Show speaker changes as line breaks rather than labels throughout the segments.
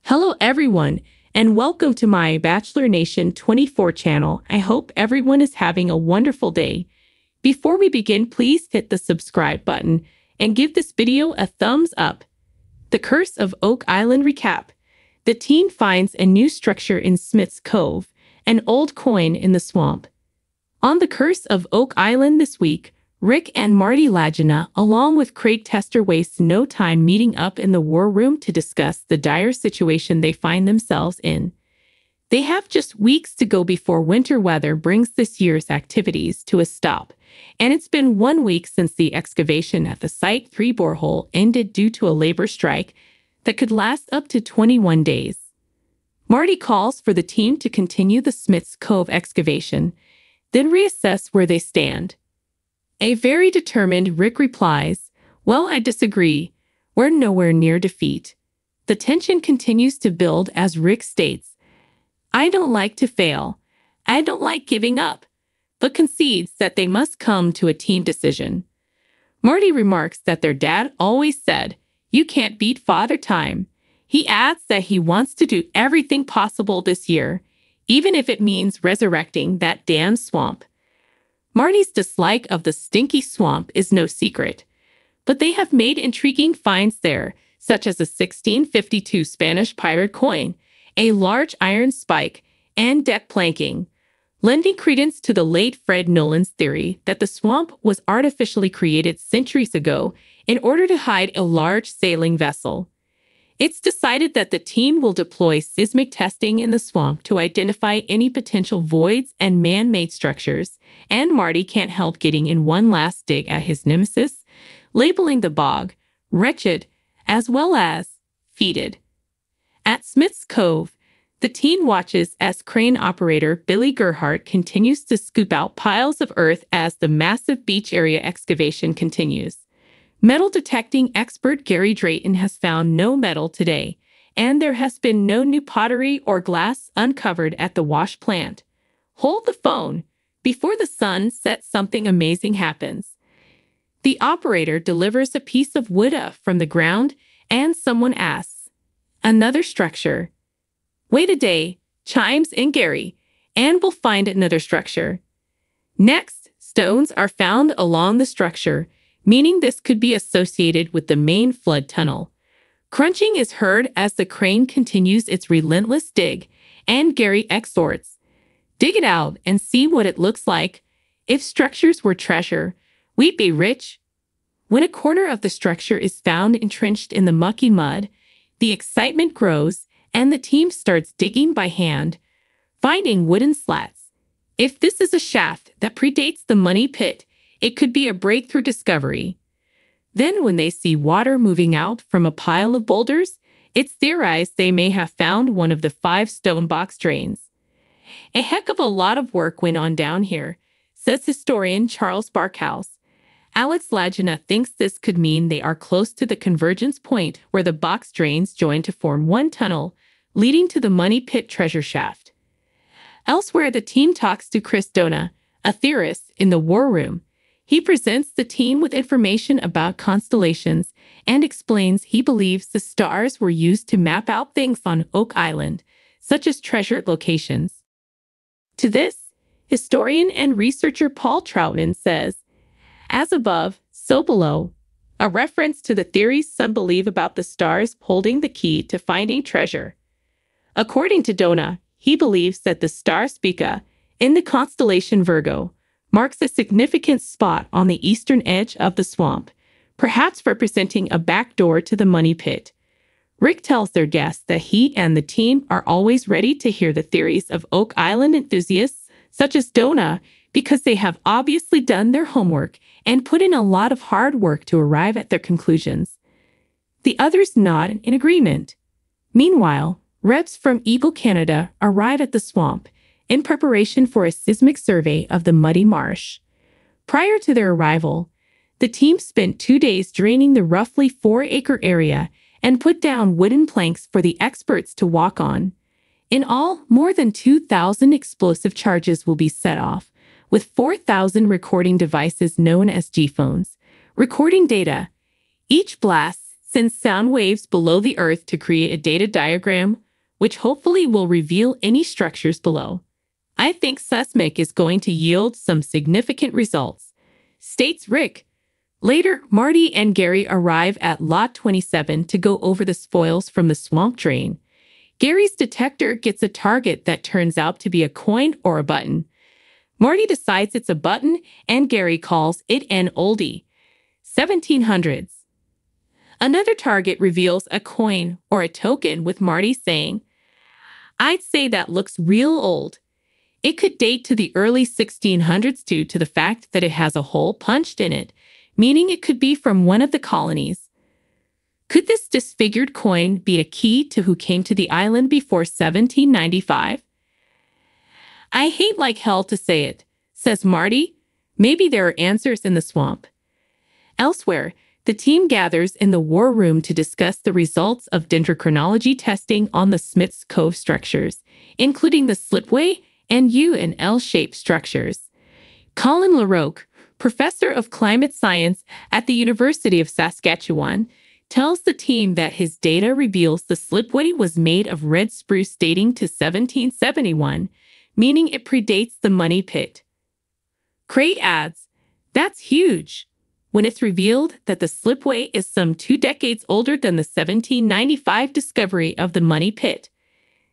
Hello everyone, and welcome to my Bachelor Nation 24 channel. I hope everyone is having a wonderful day. Before we begin, please hit the subscribe button and give this video a thumbs up. The Curse of Oak Island recap. The team finds a new structure in Smith's Cove, an old coin in the swamp. On the Curse of Oak Island this week, Rick and Marty Lagina, along with Craig Tester, waste no time meeting up in the war room to discuss the dire situation they find themselves in. They have just weeks to go before winter weather brings this year's activities to a stop, and it's been 1 week since the excavation at the Site 3 borehole ended due to a labor strike that could last up to 21 days. Marty calls for the team to continue the Smith's Cove excavation, then reassess where they stand. A very determined Rick replies, "Well, I disagree. We're nowhere near defeat." The tension continues to build as Rick states, "I don't like to fail. I don't like giving up," but concedes that they must come to a team decision. Marty remarks that their dad always said, "You can't beat Father Time." He adds that he wants to do everything possible this year, even if it means resurrecting that damn swamp. Marty's dislike of the stinky swamp is no secret, but they have made intriguing finds there, such as a 1652 Spanish pirate coin, a large iron spike, and deck planking, lending credence to the late Fred Nolan's theory that the swamp was artificially created centuries ago in order to hide a large sailing vessel. It's decided that the team will deploy seismic testing in the swamp to identify any potential voids and man-made structures, and Marty can't help getting in one last dig at his nemesis, labeling the bog wretched as well as fetid. At Smith's Cove, the team watches as crane operator Billy Gerhardt continues to scoop out piles of earth as the massive beach area excavation continues. Metal detecting expert Gary Drayton has found no metal today, and there has been no new pottery or glass uncovered at the wash plant. Hold the phone. Before the sun sets, something amazing happens. The operator delivers a piece of wood up from the ground, and someone asks, "Another structure?" "Wait a day," chimes in Gary, "and we'll find another structure." Next, stones are found along the structure, meaning this could be associated with the main flood tunnel. Crunching is heard as the crane continues its relentless dig, and Gary exhorts, "Dig it out and see what it looks like. If structures were treasure, we'd be rich." When a corner of the structure is found entrenched in the mucky mud, the excitement grows, and the team starts digging by hand, finding wooden slats. If this is a shaft that predates the money pit, it could be a breakthrough discovery. Then when they see water moving out from a pile of boulders, it's theorized they may have found one of the 5 stone box drains. "A heck of a lot of work went on down here," says historian Charles Barkhouse. Alex Lagina thinks this could mean they are close to the convergence point where the box drains join to form one tunnel, leading to the money pit treasure shaft. Elsewhere, the team talks to Chris Dona, a theorist, in the war room. He presents the team with information about constellations and explains he believes the stars were used to map out things on Oak Island, such as treasured locations. To this, historian and researcher Paul Troutman says, "As above, so below," a reference to the theories some believe about the stars holding the key to finding treasure. According to Dona, he believes that the star Spica, in the constellation Virgo, marks a significant spot on the eastern edge of the swamp, perhaps representing a back door to the money pit. Rick tells their guests that he and the team are always ready to hear the theories of Oak Island enthusiasts, such as Dona, because they have obviously done their homework and put in a lot of hard work to arrive at their conclusions. The others nod in agreement. Meanwhile, reps from Eagle Canada arrive at the swamp in preparation for a seismic survey of the muddy marsh. Prior to their arrival, the team spent 2 days draining the roughly 4-acre area and put down wooden planks for the experts to walk on. In all, more than 2,000 explosive charges will be set off, with 4,000 recording devices known as G-phones, recording data. Each blast sends sound waves below the Earth to create a data diagram, which hopefully will reveal any structures below. I think seismic is going to yield some significant results, states Rick. Later, Marty and Gary arrive at Lot 27 to go over the spoils from the swamp drain. Gary's detector gets a target that turns out to be a coin or a button. Marty decides it's a button, and Gary calls it an oldie. 1700s. Another target reveals a coin or a token, with Marty saying, "I'd say that looks real old." It could date to the early 1600s due to the fact that it has a hole punched in it, meaning it could be from one of the colonies. Could this disfigured coin be a key to who came to the island before 1795? "I hate like hell to say it," says Marty. "Maybe there are answers in the swamp." Elsewhere, the team gathers in the war room to discuss the results of dendrochronology testing on the Smith's Cove structures, including the slipway and U and L-shaped structures. Colin LaRocque, professor of climate science at the University of Saskatchewan, tells the team that his data reveals the slipway was made of red spruce dating to 1771, meaning it predates the money pit. Crate adds, "That's huge," when it's revealed that the slipway is some 2 decades older than the 1795 discovery of the money pit.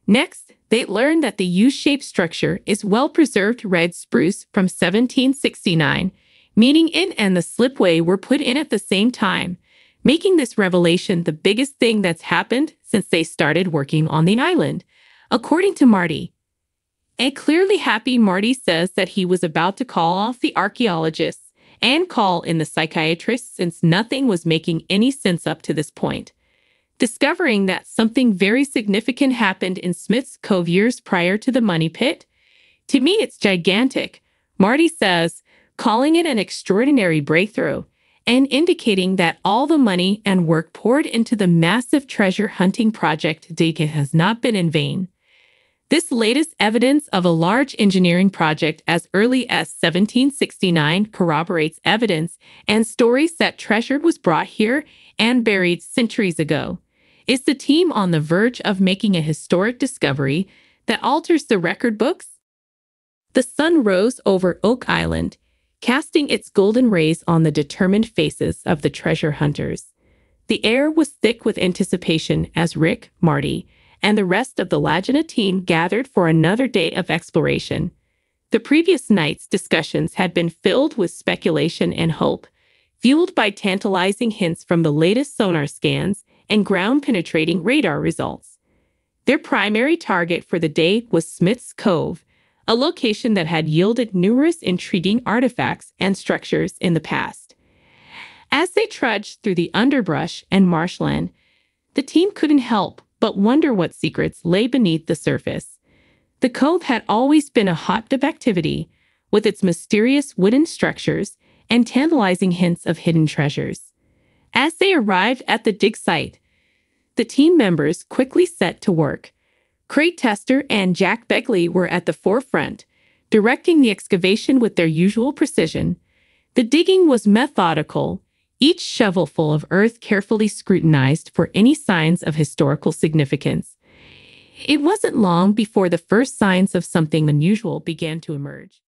Next, they learn that the U-shaped structure is well-preserved red spruce from 1769, meaning it and the slipway were put in at the same time, making this revelation the biggest thing that's happened since they started working on the island, according to Marty. A clearly happy Marty says that he was about to call off the archaeologists and call in the psychiatrists since nothing was making any sense up to this point. Discovering that something very significant happened in Smith's Cove years prior to the money pit? "To me, it's gigantic," Marty says, calling it an extraordinary breakthrough and indicating that all the money and work poured into the massive treasure hunting project has not been in vain. This latest evidence of a large engineering project as early as 1769 corroborates evidence and stories that treasure was brought here and buried centuries ago. Is the team on the verge of making a historic discovery that alters the record books? The sun rose over Oak Island, casting its golden rays on the determined faces of the treasure hunters. The air was thick with anticipation as Rick, Marty, and the rest of the Laguna team gathered for another day of exploration. The previous night's discussions had been filled with speculation and hope, fueled by tantalizing hints from the latest sonar scans and ground-penetrating radar results. Their primary target for the day was Smith's Cove, a location that had yielded numerous intriguing artifacts and structures in the past. As they trudged through the underbrush and marshland, the team couldn't help but wonder what secrets lay beneath the surface. The Cove had always been a hotbed of activity, with its mysterious wooden structures and tantalizing hints of hidden treasures. As they arrived at the dig site, the team members quickly set to work. Crate Tester and Jack Begley were at the forefront, directing the excavation with their usual precision. The digging was methodical, each shovelful of earth carefully scrutinized for any signs of historical significance. It wasn't long before the first signs of something unusual began to emerge.